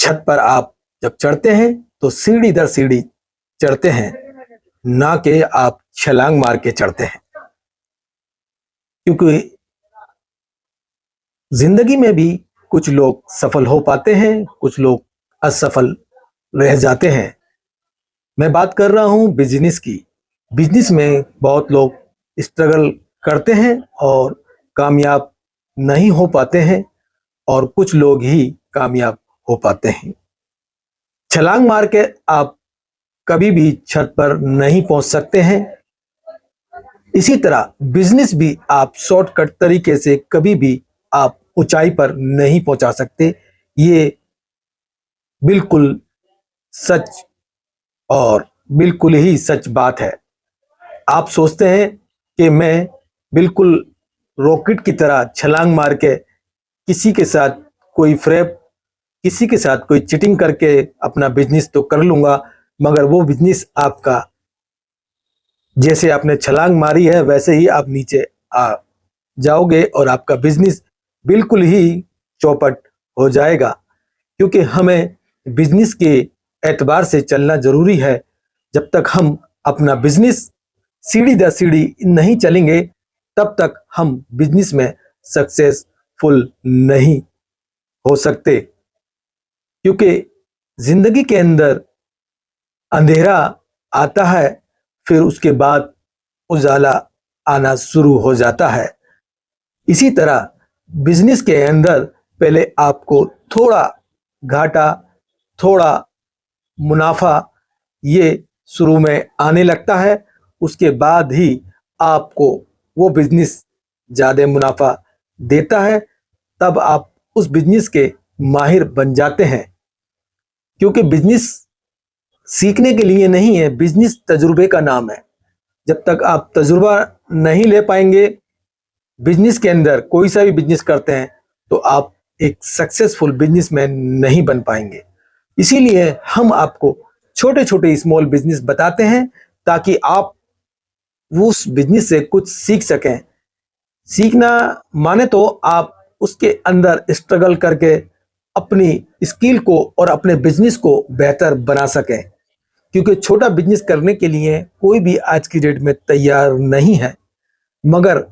छत पर आप जब चढ़ते हैं तो सीढ़ी दर सीढ़ी चढ़ते हैं, ना कि आप छलांग मार के चढ़ते हैं। क्योंकि जिंदगी में भी कुछ लोग सफल हो पाते हैं, कुछ लोग असफल रह जाते हैं। मैं बात कर रहा हूं बिजनेस की। बिजनेस में बहुत लोग स्ट्रगल करते हैं और कामयाब नहीं हो पाते हैं, और कुछ लोग ही कामयाब हो पाते हैं। छलांग मार के आप कभी भी छत पर नहीं पहुंच सकते हैं। इसी तरह बिजनेस भी आप शॉर्टकट तरीके से कभी भी आप ऊंचाई पर नहीं पहुंचा सकते। ये बिल्कुल सच और बिल्कुल ही सच बात है। आप सोचते हैं कि मैं बिल्कुल रॉकेट की तरह छलांग मार के किसी के साथ कोई फ्रेब, किसी के साथ कोई चीटिंग करके अपना बिजनेस तो कर लूंगा, मगर वो बिजनेस आपका जैसे आपने छलांग मारी है वैसे ही आप नीचे आ जाओगे और आपका बिजनेस बिल्कुल ही चौपट हो जाएगा। क्योंकि हमें बिजनेस के एतबार से चलना जरूरी है। जब तक हम अपना बिजनेस सीढ़ी दर सीढ़ी नहीं चलेंगे, तब तक हम बिजनेस में सक्सेसफुल नहीं हो सकते। क्योंकि जिंदगी के अंदर अंधेरा आता है, फिर उसके बाद उजाला आना शुरू हो जाता है। इसी तरह बिजनेस के अंदर पहले आपको थोड़ा घाटा, थोड़ा मुनाफा ये शुरू में आने लगता है। उसके बाद ही आपको वो बिजनेस ज़्यादा मुनाफा देता है, तब आप उस बिजनेस के माहिर बन जाते हैं। क्योंकि बिजनेस सीखने के लिए नहीं है, बिजनेस तजुर्बे का नाम है। जब तक आप तजुर्बा नहीं ले पाएंगे बिजनेस के अंदर, कोई सा भी बिजनेस करते हैं, तो आप एक सक्सेसफुल बिजनेसमैन नहीं बन पाएंगे। इसीलिए हम आपको छोटे छोटे स्मॉल बिजनेस बताते हैं, ताकि आप उस बिजनेस से कुछ सीख सकें। सीखना माने तो आप उसके अंदर स्ट्रगल करके अपनी स्किल को और अपने बिजनेस को बेहतर बना सकें। क्योंकि छोटा बिजनेस करने के लिए कोई भी आज की डेट में तैयार नहीं है, मगर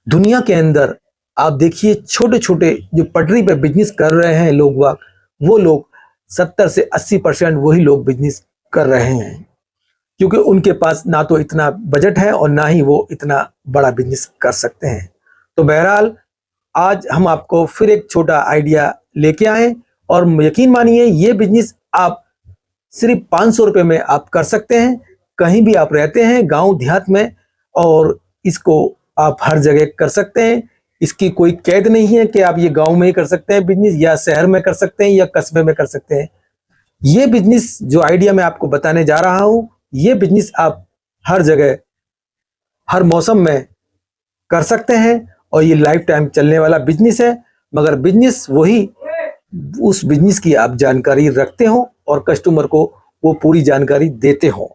दुनिया के अंदर आप देखिए छोटे छोटे जो पटरी पे बिजनेस कर रहे हैं लोग, वो लोग 70 से 80% वही लोग बिजनेस कर रहे हैं। क्योंकि उनके पास ना तो इतना बजट है और ना ही वो इतना बड़ा बिजनेस कर सकते हैं। तो बहरहाल आज हम आपको फिर एक छोटा आइडिया लेके आए, और यकीन मानिए ये बिजनेस आप सिर्फ 500 रुपये में आप कर सकते हैं। कहीं भी आप रहते हैं, गांव देहात में, और इसको आप हर जगह कर सकते हैं। इसकी कोई कैद नहीं है कि आप ये गांव में ही कर सकते हैं बिजनेस, या शहर में कर सकते हैं, या कस्बे में कर सकते हैं। ये बिजनेस जो आइडिया मैं आपको बताने जा रहा हूं, ये बिजनेस आप हर जगह हर मौसम में कर सकते हैं, और ये लाइफ टाइम चलने वाला बिजनेस है। मगर बिजनेस वही उस बिजनेस की आप जानकारी रखते हो और कस्टमर को वो पूरी जानकारी देते हो।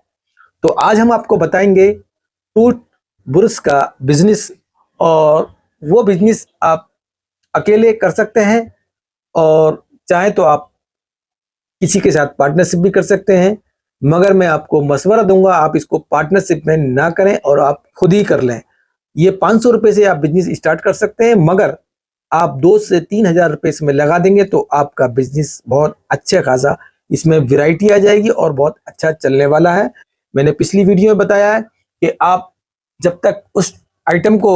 तो आज हम आपको बताएंगे टूथ ब्रश का बिजनेस, और वो बिजनेस आप अकेले कर सकते हैं, और चाहे तो आप किसी के साथ पार्टनरशिप भी कर सकते हैं। मगर मैं आपको मशवरा दूंगा आप इसको पार्टनरशिप में ना करें और आप खुद ही कर लें। ये 500 रुपये से आप बिजनेस स्टार्ट कर सकते हैं, मगर आप 2 से 3 हजार रुपये इसमें लगा देंगे तो आपका बिजनेस बहुत अच्छा खासा इसमें वैरायटी आ जाएगी और बहुत अच्छा चलने वाला है। मैंने पिछली वीडियो में बताया है कि आप जब तक उस आइटम को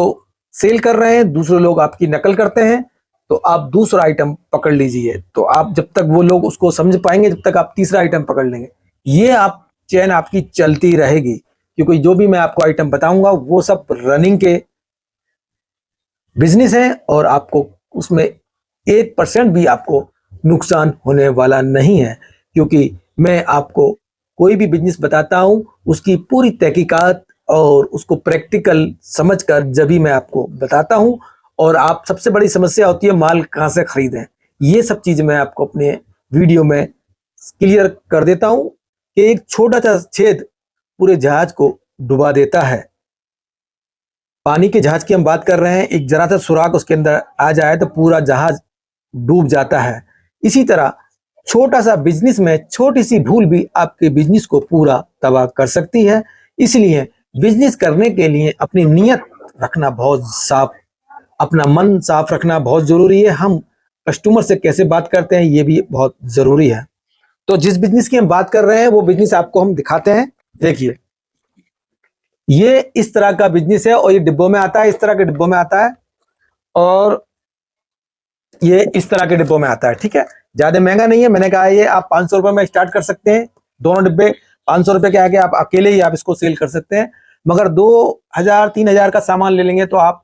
सेल कर रहे हैं, दूसरे लोग आपकी नकल करते हैं, तो आप दूसरा आइटम पकड़ लीजिए। तो आप जब तक वो लोग उसको समझ पाएंगे, जब तक आप तीसरा आइटम पकड़ लेंगे। ये आप चेन आपकी चलती रहेगी, क्योंकि जो भी मैं आपको आइटम बताऊंगा वो सब रनिंग के बिजनेस है, और आपको उसमें 1% भी आपको नुकसान होने वाला नहीं है। क्योंकि मैं आपको कोई भी बिजनेस बताता हूं उसकी पूरी तहकीकात और उसको प्रैक्टिकल समझकर जब भी मैं आपको बताता हूं। और आप सबसे बड़ी समस्या होती है माल कहां से खरीदें, ये सब चीज मैं आपको अपने वीडियो में क्लियर कर देता हूं कि एक छोटा सा छेद पूरे जहाज को डुबा देता है। पानी के जहाज की हम बात कर रहे हैं, एक जरा सा सुराख उसके अंदर आ जाए तो पूरा जहाज डूब जाता है। इसी तरह छोटा सा बिजनेस में छोटी सी भूल भी आपके बिजनेस को पूरा तबाह कर सकती है। इसलिए बिजनेस करने के लिए अपनी नीयत रखना बहुत साफ, अपना मन साफ रखना बहुत जरूरी है। हम कस्टमर से कैसे बात करते हैं ये भी बहुत जरूरी है। तो जिस बिजनेस की हम बात कर रहे हैं वो बिजनेस आपको हम दिखाते हैं। देखिए, ये इस तरह का बिजनेस है और ये डिब्बों में आता है, इस तरह के डिब्बों में आता है और ये इस तरह के डिब्बों में आता है। ठीक है, ज्यादा महंगा नहीं है। मैंने कहा ये आप 500 रुपए में स्टार्ट कर सकते हैं। दोनों डिब्बे 500 रुपए के आगे आप अकेले ही आप इसको सेल कर सकते हैं। मगर 2000 3000 का सामान ले लेंगे तो आप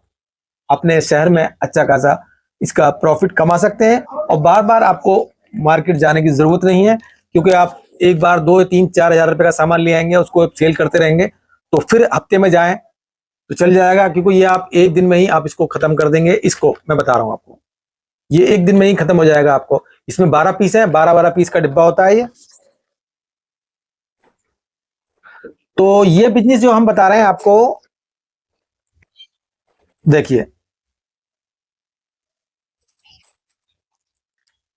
अपने शहर में अच्छा खासा इसका प्रॉफिट कमा सकते हैं और बार बार आपको मार्केट जाने की जरूरत नहीं है, क्योंकि आप एक बार 2 3 4 हजार रुपए का सामान ले आएंगे, उसको सेल करते रहेंगे तो फिर हफ्ते में जाएं तो चल जाएगा, क्योंकि ये आप एक दिन में ही आप इसको खत्म कर देंगे। इसको मैं बता रहा हूं आपको, ये एक दिन में ही खत्म हो जाएगा आपको। इसमें 12 पीस है, 12 पीस का डिब्बा होता है ये। तो ये बिजनेस जो हम बता रहे हैं आपको, देखिए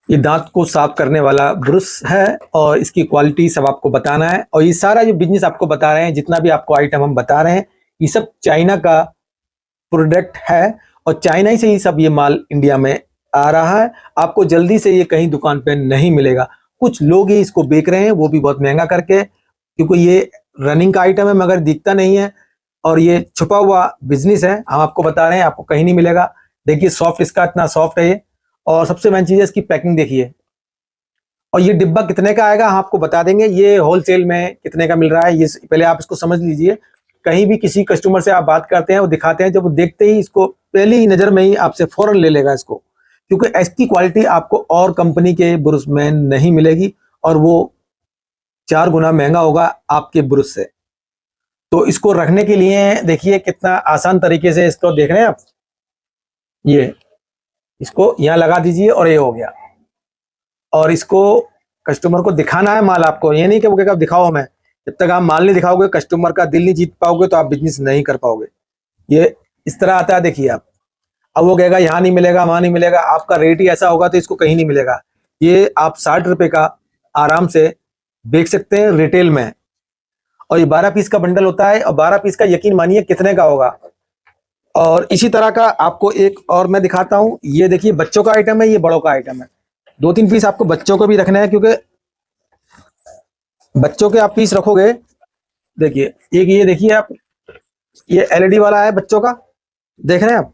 ये दांत को साफ करने वाला ब्रश है और इसकी क्वालिटी सब आपको बताना है। और ये सारा जो बिजनेस आपको बता रहे हैं, जितना भी आपको आइटम हम बता रहे हैं, ये सब चाइना का प्रोडक्ट है और चाइना ही से ही सब ये माल इंडिया में आ रहा है। आपको जल्दी से ये कहीं दुकान पे नहीं मिलेगा। कुछ लोग ही इसको बेच रहे हैं, वो भी बहुत महंगा करके, क्योंकि ये रनिंग का आइटम है मगर दिखता नहीं है और ये छुपा हुआ बिजनेस है। हम आपको बता रहे हैं, आपको कहीं नहीं मिलेगा। देखिए सॉफ्ट, इसका इतना सॉफ्ट है ये। और सबसे मेन चीज है इसकी पैकिंग देखिए। और ये डिब्बा कितने का आएगा हम आपको बता देंगे, ये होलसेल में कितने का मिल रहा है ये पहले आप इसको समझ लीजिए। कहीं भी किसी कस्टमर से आप बात करते हैं, वो दिखाते हैं, जब वो देखते ही इसको पहली ही नजर में ही आपसे फौरन ले लेगा इसको, क्योंकि इसकी क्वालिटी आपको और कंपनी के ब्रश में नहीं मिलेगी और वो 4 गुना महंगा होगा आपके ब्रश से। तो इसको रखने के लिए देखिए कितना आसान तरीके से इसको देख रहे हैं आप, ये इसको यहाँ लगा दीजिए और ये हो गया। और इसको कस्टमर को दिखाना है माल आपको, ये नहीं कि वो कहेगा दिखाओ हमें। जब तक आप माल नहीं दिखाओगे, कस्टमर का दिल नहीं जीत पाओगे, तो आप बिजनेस नहीं कर पाओगे। ये इस तरह आता है, देखिए आप। अब वो कहेगा यहाँ नहीं मिलेगा, वहां नहीं मिलेगा, आपका रेट ही ऐसा होगा तो इसको कहीं नहीं मिलेगा। ये आप 60 रुपए का आराम से बेच सकते हैं रिटेल में। और ये 12 पीस का बंडल होता है और 12 पीस का यकीन मानिए कितने का होगा। और इसी तरह का आपको एक और मैं दिखाता हूं। ये देखिए बच्चों का आइटम है, ये बड़ों का आइटम है। 2-3 पीस आपको बच्चों को भी रखना है, क्योंकि बच्चों के आप पीस रखोगे। देखिए एक ये देखिए आप, ये एलईडी वाला है बच्चों का, देख रहे हैं आप।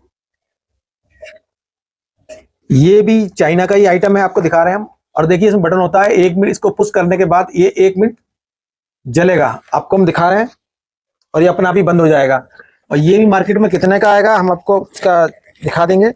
ये भी चाइना का ही आइटम है, आपको दिखा रहे हैं हम। और देखिए इसमें बटन होता है, 1 मिनट इसको पुश करने के बाद ये 1 मिनट जलेगा, आपको हम दिखा रहे हैं। और ये अपना आप ही बंद हो जाएगा। और ये भी मार्केट में कितने का आएगा हम आपको इसका दिखा देंगे।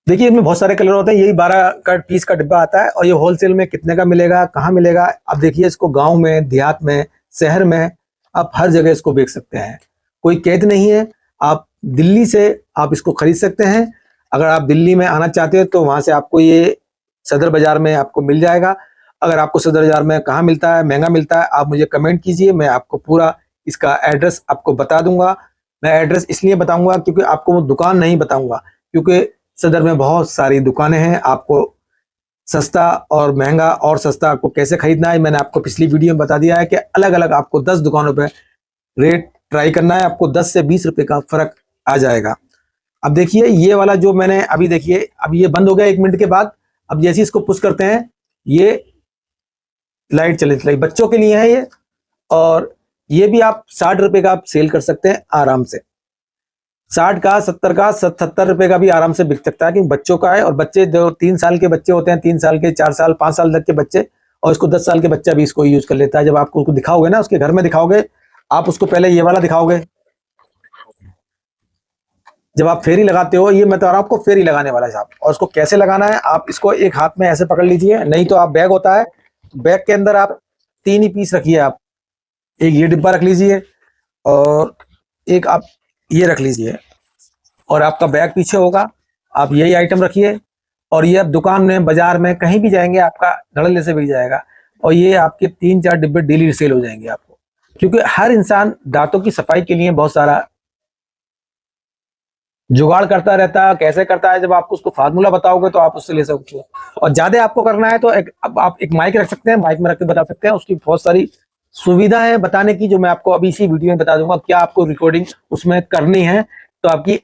देखिए इसमें बहुत सारे कलर होते हैं। यही 12 का पीस का डिब्बा आता है और ये होलसेल में कितने का मिलेगा, कहाँ मिलेगा। अब देखिए इसको गांव में, देहात में, शहर में, आप हर जगह इसको बेच सकते हैं, कोई कैद नहीं है। आप दिल्ली से आप इसको खरीद सकते हैं। अगर आप दिल्ली में आना चाहते हो तो वहां से आपको ये सदर बाजार में आपको मिल जाएगा। अगर आपको सदर बाजार में कहाँ मिलता है, महंगा मिलता है, आप मुझे कमेंट कीजिए, मैं आपको पूरा इसका एड्रेस आपको बता दूंगा। मैं एड्रेस इसलिए बताऊंगा क्योंकि आपको वो दुकान नहीं बताऊंगा, क्योंकि सदर में बहुत सारी दुकानें हैं। आपको सस्ता और महंगा और सस्ता आपको कैसे खरीदना है मैंने आपको पिछली वीडियो में बता दिया है कि अलग अलग आपको 10 दुकानों पे रेट ट्राई करना है। आपको 10 से 20 रुपए का फर्क आ जाएगा। अब देखिए ये वाला जो मैंने अभी, देखिए अब ये बंद हो गया 1 मिनट के बाद। अब जैसे इसको पुश करते हैं ये लाइट चली चलाई, बच्चों के लिए है ये। और ये भी आप 60 रुपए का आप सेल कर सकते हैं आराम से। 60 का, 70 का, 77 रुपए का भी आराम से बिक सकता है, कि बच्चों का है। और बच्चे जो 3 साल के बच्चे होते हैं, 3 साल के, 4 साल, 5 साल तक के बच्चे, और इसको 10 साल के बच्चा भी इसको यूज कर लेता है। जब आपको उसको दिखाओगे ना, उसके घर में दिखाओगे, आप उसको पहले ये वाला दिखाओगे। जब आप फेरी लगाते हो, ये मैं तो आपको फेरी लगाने वाला है साहब। और उसको कैसे लगाना है, आप इसको एक हाथ में ऐसे पकड़ लीजिए, नहीं तो आप बैग होता है, बैग के अंदर आप 3 ही पीस रखिए। आप एक ये डिब्बा रख लीजिए और एक आप ये रख लीजिए, और आपका बैग पीछे होगा। आप यही आइटम रखिए और ये आप दुकान में, बाजार में, कहीं भी जाएंगे आपका धड़ल्ले से बिक जाएगा। और ये आपके 3-4 डिब्बे डेली सेल हो जाएंगे आपको, क्योंकि हर इंसान दांतों की सफाई के लिए बहुत सारा जुगाड़ करता रहता है, कैसे करता है, जब आपको उसको फार्मूला बताओगे तो आप उससे ले सकते हो। और ज्यादा आपको करना है तो अब आप एक माइक रख सकते हैं, माइक में रख के बता सकते हैं, उसकी बहुत सारी सुविधा है बताने की, जो मैं आपको अभी इसी वीडियो में बता दूंगा। क्या आपको रिकॉर्डिंग उसमें करनी है तो आपकी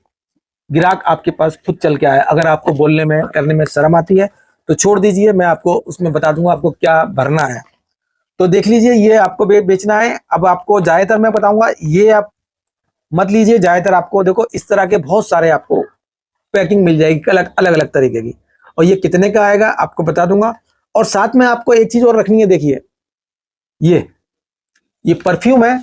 ग्राहक आपके पास खुद चल के आए। अगर आपको बोलने में करने में शर्म आती है तो छोड़ दीजिए, मैं आपको उसमें बता दूंगा आपको क्या भरना है। तो देख लीजिए, ये आपको बेचना है। अब आपको ज्यादातर मैं बताऊंगा, ये आप मत लीजिए। ज्यादातर आपको देखो इस तरह के बहुत सारे आपको पैकिंग मिल जाएगी अलग अलग तरीके की, और ये कितने का आएगा आपको बता दूंगा। और साथ में आपको एक चीज और रखनी है, देखिए ये परफ्यूम है,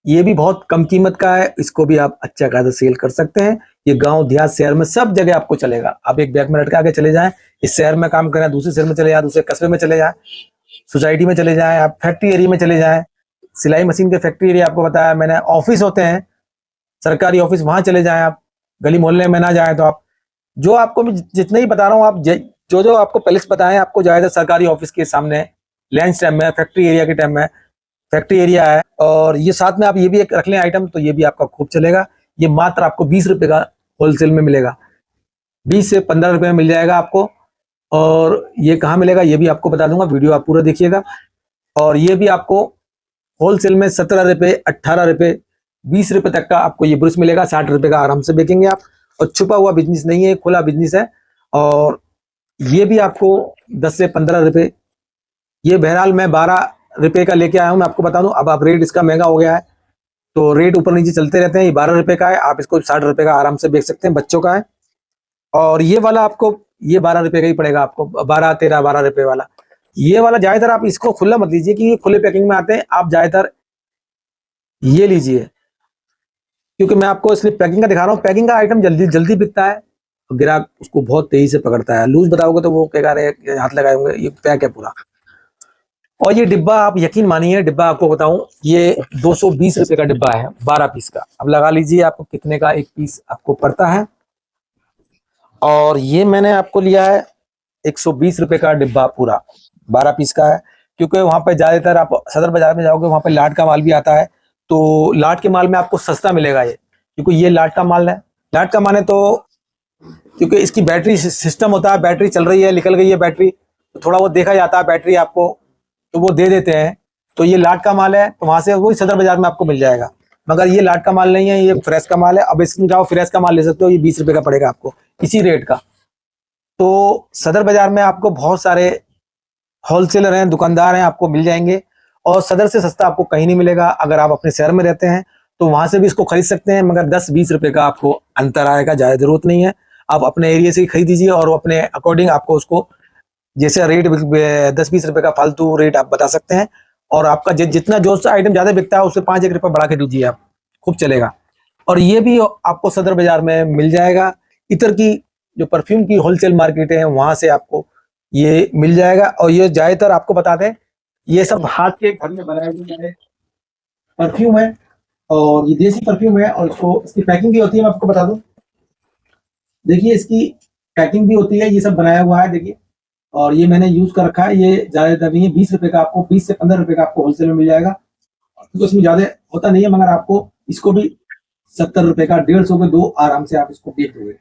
ये भी बहुत कम कीमत का है, इसको भी आप अच्छा खासा सेल कर सकते हैं। ये गांव देहात शहर में सब जगह आपको चलेगा। आप एक बैग में लटका के चले जाएं, इस शहर में काम करें, दूसरे शहर में चले जाएं, दूसरे कस्बे में चले जाएं, सोसाइटी में चले जाएं, आप फैक्ट्री एरिया में चले जाएं, सिलाई मशीन के फैक्ट्री एरिया आपको बताया मैंने, ऑफिस होते हैं सरकारी ऑफिस, वहां चले जाएं आप, गली मोहल्ले में ना जाएं तो आप, जो आपको मैं जितने ही बता रहा हूँ, आप जो जो आपको पहले से बताएं, आपको ज्यादा सरकारी ऑफिस के सामने लंच टाइम में, फैक्ट्री एरिया के टाइम में, फैक्ट्री एरिया है। और ये साथ में आप ये भी एक रख लें आइटम, तो ये भी आपका खूब चलेगा। ये मात्र आपको 20 रुपए का होलसेल में मिलेगा, 20 से 15 रुपए में मिल जाएगा आपको। और ये कहाँ मिलेगा ये भी आपको बता दूंगा, वीडियो आप पूरा देखिएगा। और ये भी आपको होलसेल में 17 रुपए, 18 रुपए, 20 रुपए तक का आपको ये ब्रश मिलेगा। 60 रुपए का आराम से बेचेंगे आप। और छुपा हुआ बिजनेस नहीं है, खुला बिजनेस है। और ये भी आपको 10 से 15 रुपए, ये बहरहाल मैं 12 रुपए का लेके आया हूं, मैं आपको बता दूं। अब रेट इसका महंगा हो गया है, तो रेट ऊपर नीचे चलते रहते हैं। ये 12 रुपए का है, आप इसको 60 रुपए का आराम से बेच सकते हैं, बच्चों का है। और ये वाला आपको ये 12 रुपए का ही पड़ेगा आपको, 12, 13, 12 रुपए वाला। ये वाला ज्यादातर आप इसको खुला मत लीजिए, कि ये खुले पैकिंग में आते हैं। आप ज्यादातर ये लीजिए, क्योंकि मैं आपको इसलिए पैकिंग का दिखा रहा हूँ। पैकिंग का आइटम जल्दी जल्दी बिकता है, ग्राहक उसको बहुत तेजी से पकड़ता है। लूज बताओगे तो वो कहेगा अरे हाथ लगाए होंगे, ये पैक है पूरा। और ये डिब्बा आप यकीन मानिए, डिब्बा आपको बताऊं, ये 220 रुपए का डिब्बा है, 12 पीस का। अब लगा लीजिए आपको कितने का एक पीस आपको पड़ता है। और ये मैंने आपको लिया है 120 रुपए का डिब्बा, पूरा 12 पीस का है। क्योंकि वहां पे ज्यादातर आप सदर बाजार में जाओगे, वहां पे लाट का माल भी आता है, तो लाट के माल में आपको सस्ता मिलेगा ये, क्योंकि ये लाट का माल है। लाट का माने तो क्योंकि इसकी बैटरी सिस्टम होता है, बैटरी चल रही है, निकल गई है बैटरी, तो थोड़ा वो देखा जाता है बैटरी आपको, तो वो दे देते हैं। तो ये लाट का माल है, तो वहां से वही सदर बाजार में आपको मिल जाएगा। मगर ये लाट का माल नहीं है, ये फ्रेश का माल है। अब इसमें जाओ फ्रेश का माल ले सकते हो, ये 20 रुपए का पड़ेगा आपको, इसी रेट का। तो सदर बाजार में आपको बहुत सारे होलसेलर हैं, दुकानदार हैं, आपको मिल जाएंगे। और सदर से सस्ता आपको कहीं नहीं मिलेगा। अगर आप अपने शहर में रहते हैं तो वहां से भी इसको खरीद सकते हैं, मगर 10-20 रुपए का आपको अंतर आएगा, ज्यादा जरूरत नहीं है। आप अपने एरिया से ही खरीद दीजिए, और अपने अकॉर्डिंग आपको उसको जैसे रेट 10-20 रुपए का फालतू रेट आप बता सकते हैं। और आपका जितना जो सा आइटम ज्यादा बिकता है उससे 5-1 रुपए बढ़ा के दीजिए आप, खूब चलेगा। और ये भी आपको सदर बाजार में मिल जाएगा। इतर की जो परफ्यूम की होलसेल मार्केट है वहां से आपको ये मिल जाएगा। और ये ज्यादातर आपको बता दें, ये सब हाथ के घर में बनाए हुए परफ्यूम है, और ये देसी परफ्यूम है। और इसकी पैकिंग भी होती है, मैं आपको बता दूं, देखिए इसकी पैकिंग भी होती है, ये सब बनाया हुआ है देखिए। और ये मैंने यूज कर रखा है, ये ज्यादा नहीं है, 20 रुपए का आपको, 20 से 15 रुपए का आपको होलसेल में मिल जाएगा। तो इसमें ज्यादा होता नहीं है, मगर आपको इसको भी 70 रुपए का, 150 के 2 आराम से आप इसको बेच दोगे,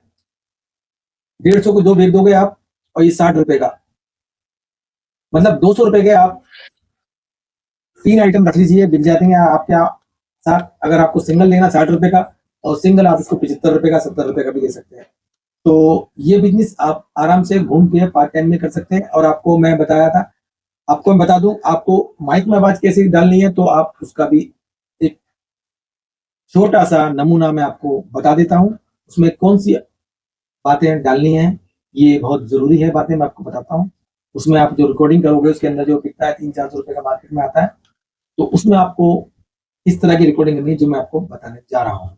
150 के 2 बेच दोगे आप। और ये 60 रुपए का, मतलब 200 रुपए के आप 3 आइटम रख लीजिए, बिक जाते हैं आपके साथ। अगर आपको सिंगल लेना 60 रुपए का, और सिंगल आप इसको 75 रुपए का, 70 रुपए का भी ले सकते हैं। तो ये बिजनेस आप आराम से घूम के पार्ट टाइम में कर सकते हैं। और आपको मैं बताया था, आपको मैं बता दूं, आपको माइक में आवाज कैसे डालनी है, तो आप उसका भी एक छोटा सा नमूना मैं आपको बता देता हूं। उसमें कौन सी बातें डालनी है, ये बहुत जरूरी है बातें, मैं आपको बताता हूँ। उसमें आप जो रिकॉर्डिंग करोगे, उसके अंदर जो बिकता है 300-400 रुपए का मार्केट में आता है, तो उसमें आपको इस तरह की रिकॉर्डिंग करनी है जो मैं आपको बताने जा रहा हूं।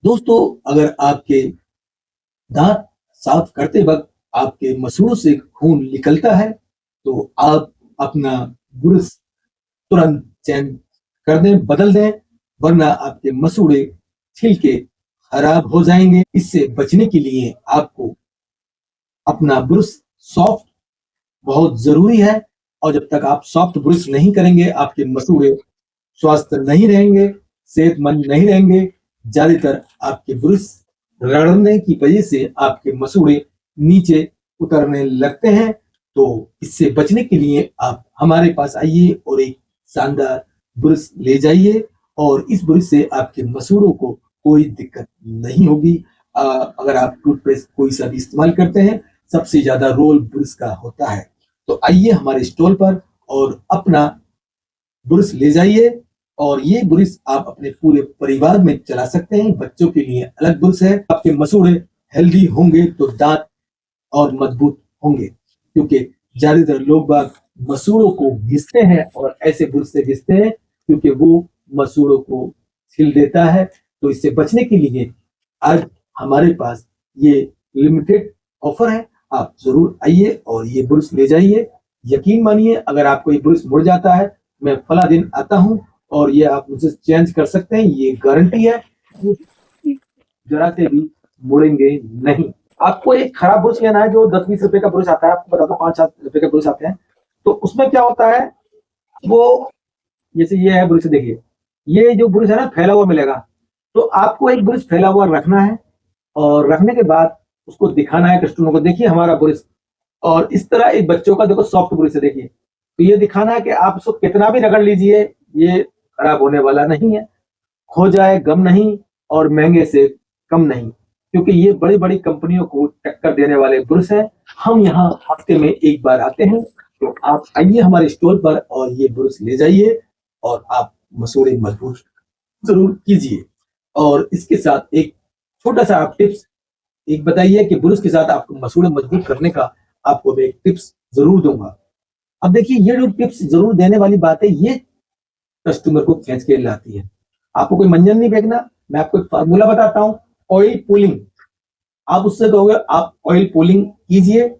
दोस्तों, अगर आपके दांत साफ करते वक्त आपके मसूड़ों से खून निकलता है, तो आप अपना ब्रश तुरंत चेंज कर दें, बदल दें, वरना आपके मसूड़े छिलके खराब हो जाएंगे। इससे बचने के लिए आपको अपना ब्रश सॉफ्ट बहुत जरूरी है। और जब तक आप सॉफ्ट ब्रश नहीं करेंगे, आपके मसूड़े स्वस्थ नहीं रहेंगे, सेहतमंद नहीं रहेंगे। ज्यादातर आपके ब्रश रगड़ने की वजह से आपके मसूड़े नीचे उतरने लगते हैं। तो इससे बचने के लिए आप हमारे पास आइए और एक शानदार ब्रश ले जाइए, और इस ब्रश से आपके मसूड़ों को कोई दिक्कत नहीं होगी। अगर आप टूथपेस्ट कोई सा भी इस्तेमाल करते हैं, सबसे ज्यादा रोल ब्रश का होता है। तो आइए हमारे स्टॉल पर और अपना ब्रश ले जाइए, और ये ब्रश आप अपने पूरे परिवार में चला सकते हैं। बच्चों के लिए अलग ब्रश है। आपके मसूड़े हेल्दी होंगे तो दांत और मजबूत होंगे, क्योंकि ज्यादातर लोग बाग मसूड़ों को घिसते हैं और ऐसे ब्रश से घिसते हैं क्योंकि वो मसूड़ों को छिल देता है। तो इससे बचने के लिए आज हमारे पास ये लिमिटेड ऑफर है। आप जरूर आइए और ये ब्रश ले जाइए। यकीन मानिए, अगर आपको ये ब्रश मुड़ जाता है, मैं फला दिन आता हूँ और ये आप मुझसे चेंज कर सकते हैं, ये गारंटी है, जरा से भी मुड़ेंगे नहीं। आपको एक खराब ब्रश लेना है जो 10-20 रुपए का ब्रश आता है, आपको बताता हूँ 5-7 रुपए का ब्रश आते हैं। तो उसमें क्या होता है, वो जैसे ये है ब्रश, देखिए ये जो ब्रश है ना फैला हुआ मिलेगा। तो आपको एक ब्रश फैला हुआ रखना है और रखने के बाद उसको दिखाना है कस्टमर को, देखिए हमारा ब्रश। और इस तरह एक बच्चों का देखो सॉफ्ट ब्रश है, देखिए। तो ये दिखाना है कि आप उसको कितना भी रगड़ लीजिए, ये खराब होने वाला नहीं है, खो जाए गम नहीं और महंगे से कम नहीं, क्योंकि ये बड़ी बड़ी कंपनियों को टक्कर देने वाले ब्रश हैं। हम यहाँ हफ्ते में एक बार आते हैं। तो आप आइए हमारे स्टोर पर और ये ब्रश ले जाइए और आप मसूड़े मजबूत जरूर कीजिए। और इसके साथ एक छोटा सा आप टिप्स एक बताइए कि ब्रश के साथ आपको मसूड़े मजबूत करने का आपको मैं एक टिप्स जरूर दूंगा। अब देखिए, ये जो टिप्स जरूर देने वाली बात है, ये कस्टमर को खींच के लाती है। आपको कोई मंजन नहीं फेंकना। मैं आपको एक फार्मूला बताता हूँ, ऑयल पुलिंग। आप उससे कहोगे आप ऑयल पुलिंग कीजिए।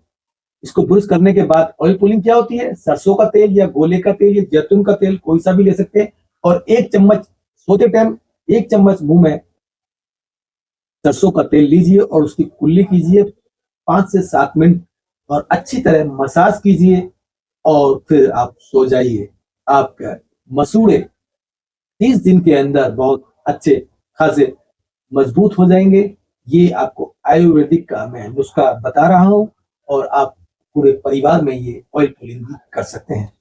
इसको ब्रश करने के बाद, ऑयल पुलिंग क्या होती है, सरसों का तेल या गोले का तेल या जैतून का तेल कोई सा भी ले सकते हैं, और 1 चम्मच सोते टाइम 1 चम्मच मुंह में सरसों का तेल लीजिए और उसकी कुल्ली कीजिए 5 से 7 मिनट और अच्छी तरह मसाज कीजिए और फिर आप सो जाइए। आपका मसूड़े 30 दिन के अंदर बहुत अच्छे खासे मजबूत हो जाएंगे। ये आपको आयुर्वेदिक का मैं नुस्खा बता रहा हूं और आप पूरे परिवार में ये ऑयल पुलिंग भी कर सकते हैं।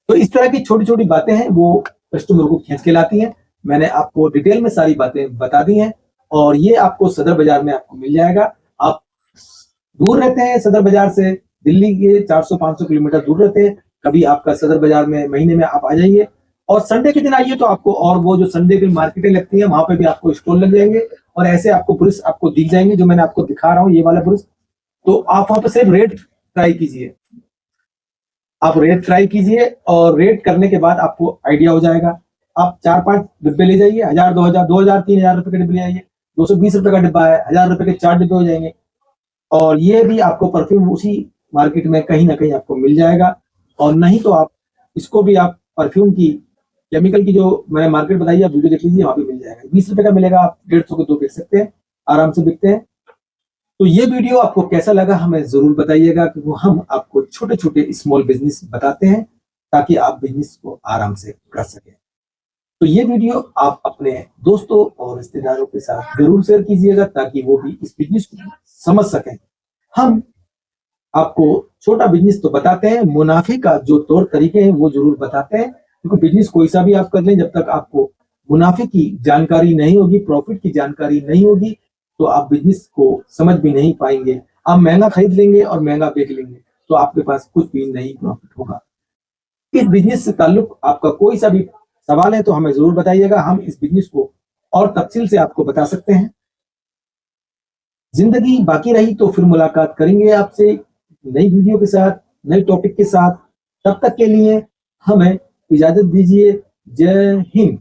तो इस तरह की छोटी छोटी बातें हैं, वो कस्टमर को खींच के लाती हैं। मैंने आपको डिटेल में सारी बातें बता दी हैं और ये आपको सदर बाजार में आपको मिल जाएगा। आप दूर रहते हैं सदर बाजार से, दिल्ली के 400-500 किलोमीटर दूर रहते हैं, कभी आपका सदर बाजार में महीने में आप आ जाइए और संडे के दिन आइए तो आपको, और वो जो संडे की मार्केटें लगती है वहां पे भी आपको स्टॉल लग जाएंगे और ऐसे आपको ब्रश आपको दिख जाएंगे जो मैंने आपको दिखा रहा हूँ, ये वाला ब्रश। तो आप वहां पर सिर्फ रेट ट्राई कीजिए। आप रेट ट्राई कीजिए और रेट करने के बाद आपको आइडिया हो जाएगा। आप 4-5 डिब्बे ले जाइए, 1000, 2000, 2000, 3000 रुपए के डिब्बे ले आइए। 220 रुपए का डिब्बा है, 1000 रुपए के 4 डिब्बे हो जाएंगे। और ये भी आपको परफ्यूम उसी मार्केट में कहीं ना कहीं आपको मिल जाएगा। और नहीं तो आप इसको भी आप परफ्यूम की केमिकल की जो मैंने मार्केट बताई, आप वीडियो देख लीजिए, वहां पे मिल जाएगा। 20 रुपए का मिलेगा, आप 150 के 2 बेच सकते हैं, आराम से बिकते हैं। तो ये वीडियो आपको कैसा लगा हमें जरूर बताइएगा, कि वो हम आपको छोटे छोटे स्मॉल बिजनेस बताते हैं ताकि आप बिजनेस को आराम से कर सकें। तो ये वीडियो आप अपने दोस्तों और रिश्तेदारों के साथ जरूर शेयर कीजिएगा ताकि वो भी इस बिजनेस को समझ सकें। हम आपको छोटा बिजनेस तो बताते हैं, मुनाफे का जो तौर तरीके हैं वो जरूर बताते हैं, क्योंकि बिजनेस कोई सा भी आप कर लें, जब तक आपको मुनाफे की जानकारी नहीं होगी, प्रॉफिट की जानकारी नहीं होगी, तो आप बिजनेस को समझ भी नहीं पाएंगे। आप महंगा खरीद लेंगे और महंगा बेच लेंगे तो आपके पास कुछ भी नहीं प्रॉफिट होगा। इस बिजनेस से ताल्लुक आपका कोई सा भी सवाल है तो हमें जरूर बताइएगा, हम इस बिजनेस को और तफसील से आपको बता सकते हैं। जिंदगी बाकी रही तो फिर मुलाकात करेंगे आपसे नई वीडियो के साथ, नए टॉपिक के साथ। तब तक के लिए हमें इजाजत दीजिए। जय हिंद।